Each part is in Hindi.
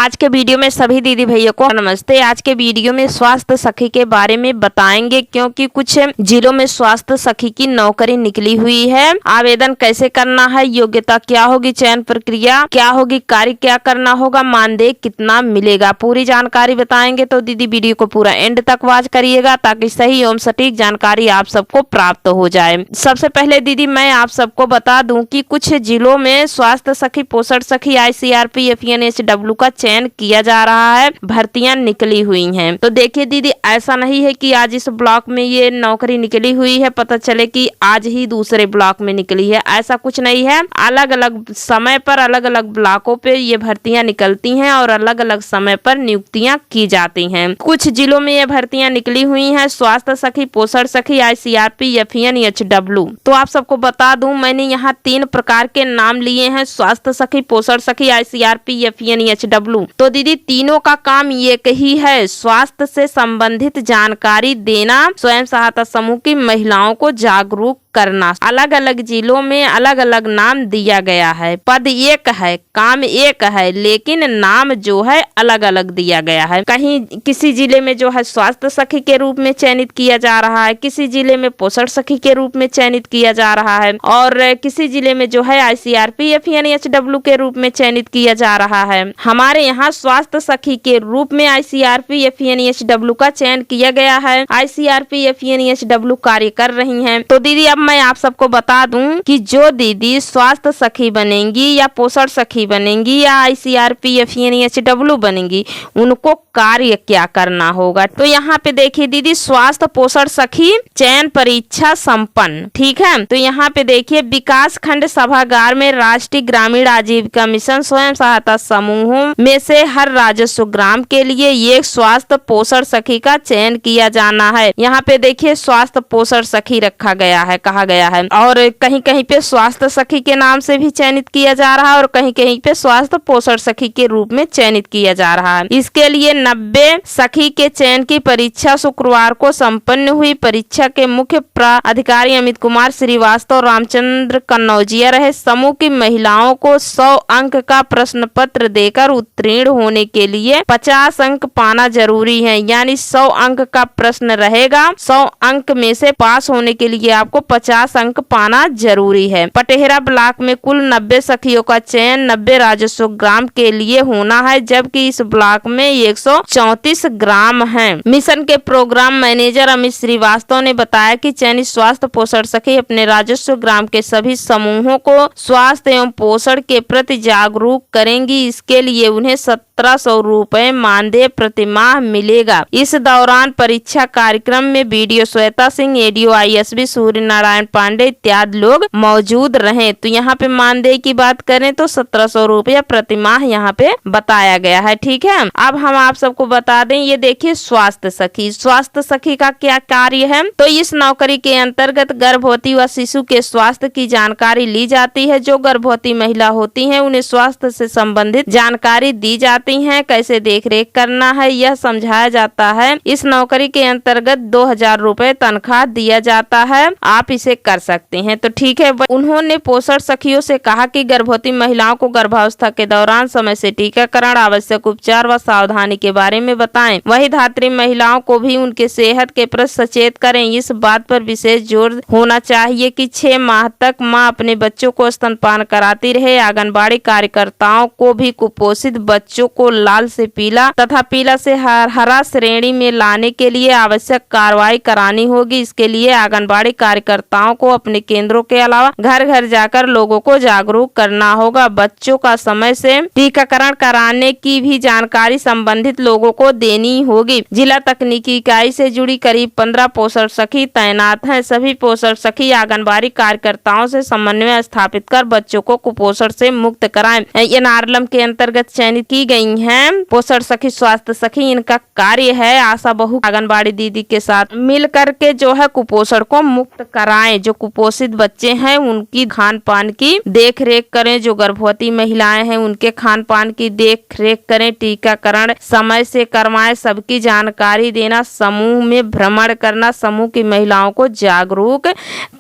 आज के वीडियो में सभी दीदी भैया को नमस्ते। आज के वीडियो में स्वास्थ्य सखी के बारे में बताएंगे, क्योंकि कुछ जिलों में स्वास्थ्य सखी की नौकरी निकली हुई है। आवेदन कैसे करना है, योग्यता क्या होगी, चयन प्रक्रिया क्या होगी, कार्य क्या करना होगा, मानदेय कितना मिलेगा, पूरी जानकारी बताएंगे। तो दीदी वीडियो को पूरा एंड तक वॉच करिएगा ताकि सही एवं सटीक जानकारी आप सबको प्राप्त हो जाए। सबसे पहले दीदी मैं आप सबको बता दूं कि कुछ जिलों में स्वास्थ्य सखी, पोषण सखी, ICRP, FENHW का चयन किया जा रहा है, भर्तियां निकली हुई हैं। तो देखिए दीदी, ऐसा नहीं है कि आज इस ब्लॉक में ये नौकरी निकली हुई है, पता चले कि आज ही दूसरे ब्लॉक में निकली है, ऐसा कुछ नहीं है। अलग अलग समय पर अलग अलग ब्लॉकों पे ये भर्तियां निकलती हैं और अलग अलग समय पर नियुक्तियां की जाती हैं। कुछ जिलों में ये भर्तियां निकली हुई हैं, स्वास्थ्य सखी, पोषण सखी, ICRP, FENHW। तो आप सबको बता दूं, मैंने यहाँ 3 प्रकार के नाम लिए हैं, स्वास्थ्य सखी, पोषण सखी, ICRP, FENHW। तो दीदी तीनों का काम एक ही है, स्वास्थ्य से संबंधित जानकारी देना, स्वयं सहायता समूह की महिलाओं को जागरूक करना। अलग अलग जिलों में अलग अलग नाम दिया गया है, पद एक है, काम एक है, लेकिन नाम जो है अलग अलग दिया गया है। कहीं किसी जिले में जो है स्वास्थ्य सखी के रूप में चयनित किया जा रहा है, किसी जिले में पोषण सखी के रूप में चयनित किया जा रहा है, और किसी जिले में जो है ICRP, FENHW के रूप में चयनित किया जा रहा है। हमारे यहाँ स्वास्थ्य सखी के रूप में ICRP, FENHW का चयन किया गया है। ICRP, FENHW कार्य कर रही हैं। तो दीदी अब मैं आप सबको बता दूं कि जो दीदी स्वास्थ्य सखी बनेंगी या पोषण सखी बनेंगी या ICRP, FENHW बनेंगी, उनको कार्य क्या करना होगा। तो यहाँ पे देखिए दीदी, स्वास्थ्य पोषण सखी चयन परीक्षा संपन्न, ठीक है। तो यहाँ पे देखिए, विकास खंड सभागार में राष्ट्रीय ग्रामीण आजीविका मिशन स्वयं सहायता समूहों में से हर राजस्व ग्राम के लिए एक स्वास्थ्य पोषण सखी का चयन किया जाना है। यहाँ पे देखिए स्वास्थ्य पोषण सखी रखा गया है, कहा गया है, और कहीं कहीं पे स्वास्थ्य सखी के नाम से भी चयनित किया जा रहा है और कहीं कहीं पे स्वास्थ्य पोषण सखी के रूप में चयनित किया जा रहा है। इसके लिए 90 सखी के चयन की परीक्षा शुक्रवार को संपन्न हुई। परीक्षा के मुख्य प्राधिकारी अमित कुमार श्रीवास्तव रामचंद्र कन्नौजिया रहे। समूह की महिलाओं को 100 अंक का प्रश्न पत्र देकर उत्तीर्ण होने के लिए 50 अंक पाना जरूरी है, यानी 100 अंक का प्रश्न रहेगा, 100 अंक में से पास होने के लिए आपको 50 अंक पाना जरूरी है। पटेहरा ब्लॉक में कुल 90 सखियों का चयन 90 राजस्व ग्राम के लिए होना है, जबकि इस ब्लॉक में 134 ग्राम हैं। मिशन के प्रोग्राम मैनेजर अमित श्रीवास्तव ने बताया कि चयनित स्वास्थ्य पोषण सखी अपने राजस्व ग्राम के सभी समूहों को स्वास्थ्य एवं पोषण के प्रति जागरूक करेंगी। इसके लिए उन्हें 1700 रुपए मानदेय प्रतिमाह मिलेगा। इस दौरान परीक्षा कार्यक्रम में BDO Shweta Singh, ADO ISB Surya Narayan Pandey इत्यादि लोग मौजूद रहे। तो यहाँ पे मानदेय की बात करें तो 1700 रुपया प्रतिमाह यहाँ पे बताया गया है, ठीक है। अब हम आप सबको बता दें, ये देखिए स्वास्थ्य सखी, स्वास्थ्य सखी का क्या कार्य है। तो इस नौकरी के अंतर्गत गर्भवती व शिशु के स्वास्थ्य की जानकारी ली जाती है। जो गर्भवती महिला होती है उन्हें स्वास्थ्य से संबंधित जानकारी दी जाती है, कैसे देख रेख करना है यह समझाया जाता है। इस नौकरी के अंतर्गत 2000 रुपए तनख्वाह दिया जाता है, आप इसे कर सकते हैं। तो ठीक है। उन्होंने पोषण सखियों से कहा कि गर्भवती महिलाओं को गर्भावस्था के दौरान समय से टीकाकरण, आवश्यक उपचार व सावधानी के बारे में बताएं। वही धात्री महिलाओं को भी उनके सेहत के प्रति सचेत करें। इस बात पर विशेष जोर होना चाहिए कि 6 माह तक मां अपने बच्चों को स्तनपान कराती रहे। आंगनबाड़ी कार्यकर्ताओं को भी कुपोषित बच्चों को लाल से पीला तथा पीला से हरा श्रेणी में लाने के लिए आवश्यक कार्रवाई करानी होगी। इसके लिए आंगनबाड़ी कार्यकर्ताओं को अपने केंद्रों के अलावा घर घर जाकर लोगों को जागरूक करना होगा। बच्चों का समय से टीकाकरण कराने की भी जानकारी संबंधित लोगों को देनी होगी। जिला तकनीकी इकाई से जुड़ी करीब 15 पोषण सखी तैनात हैं। सभी पोषण सखी आंगनबाड़ी कार्यकर्ताओं से समन्वय स्थापित कर बच्चों को कुपोषण से मुक्त कराएं। NRLM के अंतर्गत चयनित की गई हैं पोषण सखी, स्वास्थ्य सखी। इनका कार्य है आशा बहु आंगनबाड़ी दीदी के साथ मिल करके जो है कुपोषण को मुक्त कराएं। जो कुपोषित बच्चे हैं उनकी खान पान की देख रेख करें, जो गर्भवती महिलाएं हैं उनके खान पान की देख रेख करें, टीकाकरण समय से करवाएं, सबकी जानकारी देना, समूह में भ्रमण करना, समूह की महिलाओं को जागरूक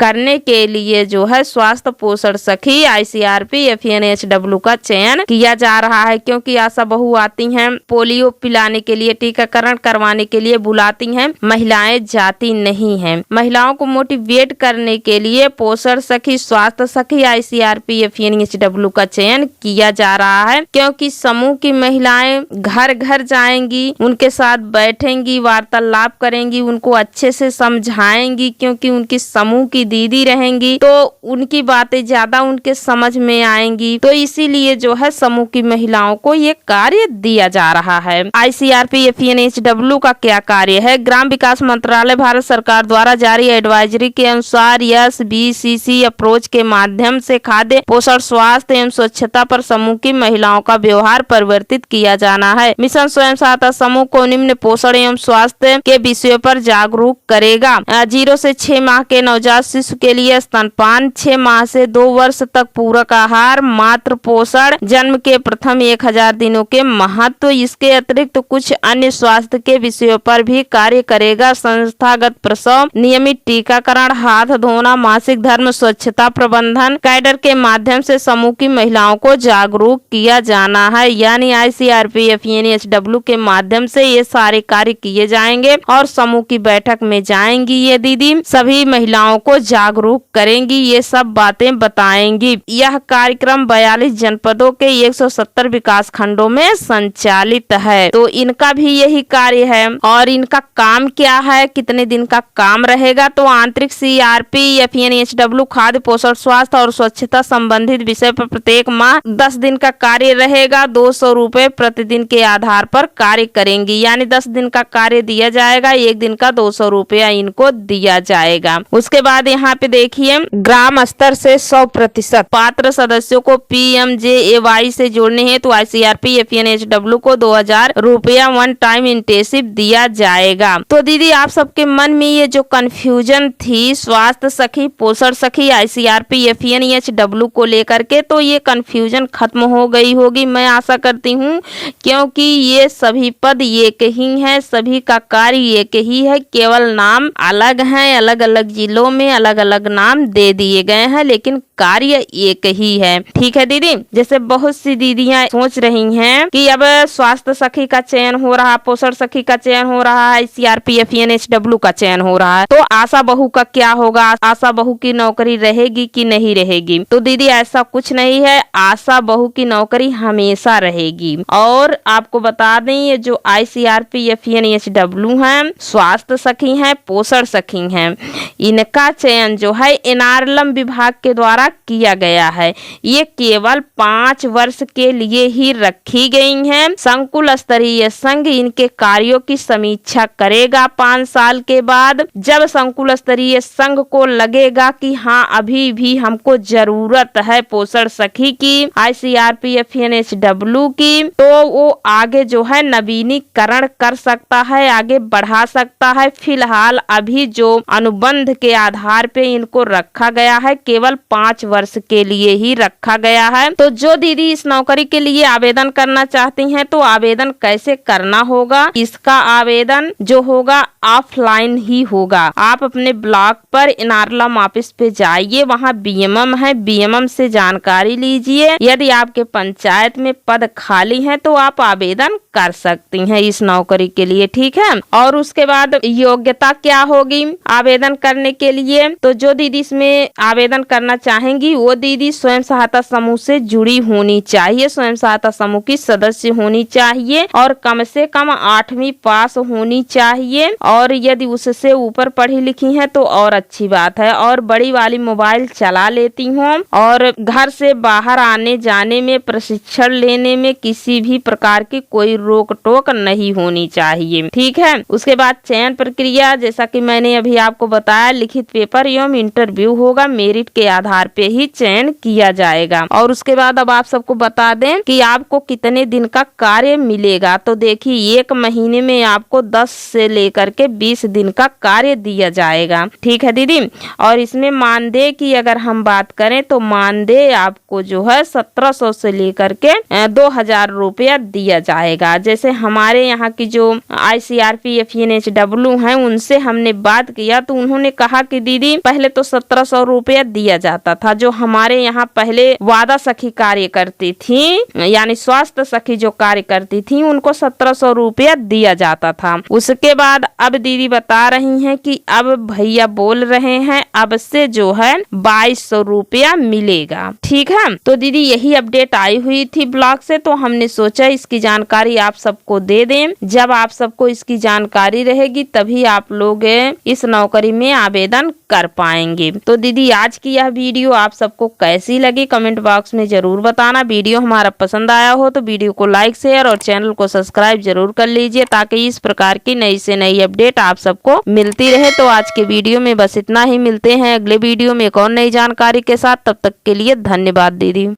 करने के लिए जो है स्वास्थ्य पोषण सखी ICRP, FENHW का चयन किया जा रहा है। क्योंकि आशा बहू आती हैं, पोलियो पिलाने के लिए, टीकाकरण करवाने के लिए बुलाती हैं, महिलाएं जाती नहीं हैं। महिलाओं को मोटिवेट करने के लिए पोषण सखी, स्वास्थ्य सखी, ICRP FNHW का चयन किया जा रहा है, क्योंकि समूह की महिलाएं घर घर जाएंगी, उनके साथ बैठेंगी, वार्तालाप करेंगी, उनको अच्छे से समझाएंगी, क्योंकि उनकी समूह की दीदी रहेंगी तो उनकी बातें ज्यादा उनके समझ में आएंगी। तो इसीलिए जो है समूह की महिलाओं को ये कार्य दिया जा रहा है। ICRP FNHW का क्या कार्य है? ग्राम विकास मंत्रालय भारत सरकार द्वारा जारी एडवाइजरी के अनुसार SBCC अप्रोच के माध्यम से खाद्य, पोषण, स्वास्थ्य एवं स्वच्छता पर समूह की महिलाओं का व्यवहार परिवर्तित किया जाना है। मिशन स्वयं सहायता समूह को निम्न पोषण एवं स्वास्थ्य के विषयों पर जागरूक करेगा। 0 से 6 माह के नवजात शिशु के लिए स्तनपान, 6 माह से 2 वर्ष तक पूरक आहार, मातृ पोषण, जन्म के प्रथम 1000 दिनों के महत्व। इसके अतिरिक्त कुछ अन्य स्वास्थ्य के विषयों पर भी कार्य करेगा। संस्थागत प्रसव, नियमित टीकाकरण, हाथ धोना, मासिक धर्म, स्वच्छता प्रबंधन कैडर के माध्यम से समूह की महिलाओं को जागरूक किया जाना है। यानी ICRP FNHW के माध्यम से ये सारे कार्य किए जाएंगे और समूह की बैठक में जाएंगी ये दीदी, सभी महिलाओं को जागरूक करेंगी, ये सब बातें बताएंगी। यह कार्यक्रम 42 जनपदों के 170 विकास खंडों में संचालित है। तो इनका भी यही कार्य है। और इनका काम क्या है, कितने दिन का काम रहेगा? तो आंतरिक CRP FNHW खाद्य, पोषण, स्वास्थ्य और स्वच्छता संबंधित विषय पर प्रत्येक माह 10 दिन का कार्य रहेगा। 200 रुपए प्रतिदिन के आधार पर कार्य करेंगी। यानी 10 दिन का कार्य दिया जाएगा, 1 दिन का 200 रुपया इनको दिया जाएगा। उसके बाद यहाँ पे देखिए, ग्राम स्तर से 100% पात्र सदस्यों को PMJAY से जोड़ने हैं तो ICRP FNHW को 2000 रुपया वन टाइम इंटेंसिव दिया जाएगा। तो दीदी आप सबके मन में ये जो कंफ्यूजन थी स्वास्थ्य सखी, पोषण सखी, ICRP FNHW को लेकर के, तो ये कंफ्यूजन खत्म हो गई होगी, मैं आशा करती हूँ, क्योंकि ये सभी पद एक ही हैं, सभी का कार्य एक ही है, केवल नाम अलग हैं, अलग अलग जिलों में अलग अलग नाम दे दिए गए हैं, लेकिन कार्य एक ही है। ठीक है दीदी, जैसे बहुत सी दीदियां सोच रही हैं कि अब स्वास्थ्य सखी का चयन हो रहा, पोषण सखी का चयन हो रहा है, ICRP FNHW का चयन हो रहा है, तो आशा बहू का क्या होगा? आशा बहू की नौकरी रहेगी कि नहीं रहेगी? तो दीदी ऐसा कुछ नहीं है, आशा बहू की नौकरी हमेशा रहेगी। और आपको बता दें, ये जो ICRP FNHW है, स्वास्थ्य सखी है, पोषण सखी है, इनका चयन जो है NRLM विभाग के द्वारा किया गया है। ये केवल 5 वर्ष के लिए ही रखी गई हैं। संकुल स्तरीय संघ इनके कार्यों की समीक्षा करेगा 5 साल के बाद। जब संकुल स्तरीय संघ को लगेगा कि हाँ अभी भी हमको जरूरत है पोषण सखी की, ICRP FNHW की, तो वो आगे जो है नवीनीकरण कर सकता है, आगे बढ़ा सकता है। फिलहाल अभी जो अनुबंध के आधार पे इनको रखा गया है, केवल 5 वर्ष के लिए ही रखा गया है। तो जो दीदी इस नौकरी के लिए आवेदन करना चाहती हैं, तो आवेदन कैसे करना होगा? इसका आवेदन जो होगा ऑफलाइन ही होगा। आप अपने ब्लॉक पर NRLM ऑफिस पे जाइए, वहाँ BMM है, BMM से जानकारी लीजिए। यदि आपके पंचायत में पद खाली है तो आप आवेदन कर सकती हैं इस नौकरी के लिए। ठीक है, और उसके बाद योग्यता क्या होगी आवेदन करने के लिए? तो जो दीदी इसमें आवेदन करना चाहेंगी वो दीदी स्वयं सहायता समूह से जुड़ी होनी चाहिए, स्वयं सहायता समूह की सदस्य होनी चाहिए और कम से कम 8वीं पास होनी चाहिए। और यदि उससे ऊपर पढ़ी लिखी हैं तो और अच्छी बात है। और बड़ी वाली मोबाइल चला लेती हूँ और घर से बाहर आने जाने में, प्रशिक्षण लेने में किसी भी प्रकार की कोई रोक टोक नहीं होनी चाहिए। ठीक है, उसके बाद चयन प्रक्रिया, जैसा कि मैंने अभी आपको बताया, लिखित पेपर एवं इंटरव्यू होगा, मेरिट के आधार पे ही चयन किया जाएगा। और उसके बाद अब आप सबको बता दें कि आपको कितने दिन का कार्य मिलेगा। तो देखिए 1 महीने में आपको 10 से लेकर के 20 दिन का कार्य दिया जाएगा। ठीक है दीदी, और इसमें मानदेय की अगर हम बात करें तो मानदेय आपको जो है 1700 से लेकर के 2000 रुपया दिया जाएगा। मिलेगा। जैसे हमारे यहाँ की जो ICRPF NHW हैं उनसे हमने बात किया तो उन्होंने कहा कि दीदी पहले तो 1700 रुपया दिया जाता था। जो हमारे यहाँ पहले वादा सखी कार्य करती थी, यानी स्वास्थ्य सखी जो कार्य करती थी, उनको 1700 रुपया दिया जाता था। उसके बाद अब दीदी बता रही हैं कि अब भैया बोल रहे हैं अब से जो है 2200 रुपया मिलेगा। ठीक है, तो दीदी यही अपडेट आई हुई थी ब्लॉग से, तो हमने सोचा इसकी जानकारी आप सबको दे दें। जब आप सबको इसकी जानकारी रहेगी तभी आप लोग इस नौकरी में आवेदन कर पाएंगे। तो दीदी आज की यह वीडियो आप सबको कैसी लगी कमेंट बॉक्स में जरूर बताना। वीडियो हमारा पसंद आया हो तो वीडियो को लाइक शेयर और चैनल को सब्सक्राइब जरूर कर लीजिए ताकि इस प्रकार की नई से नई अपडेट आप सबको मिलती रहे। तो आज के वीडियो में बस इतना ही, मिलते हैं अगले वीडियो में एक और नई जानकारी के साथ। तब तक के लिए धन्यवाद दीदी।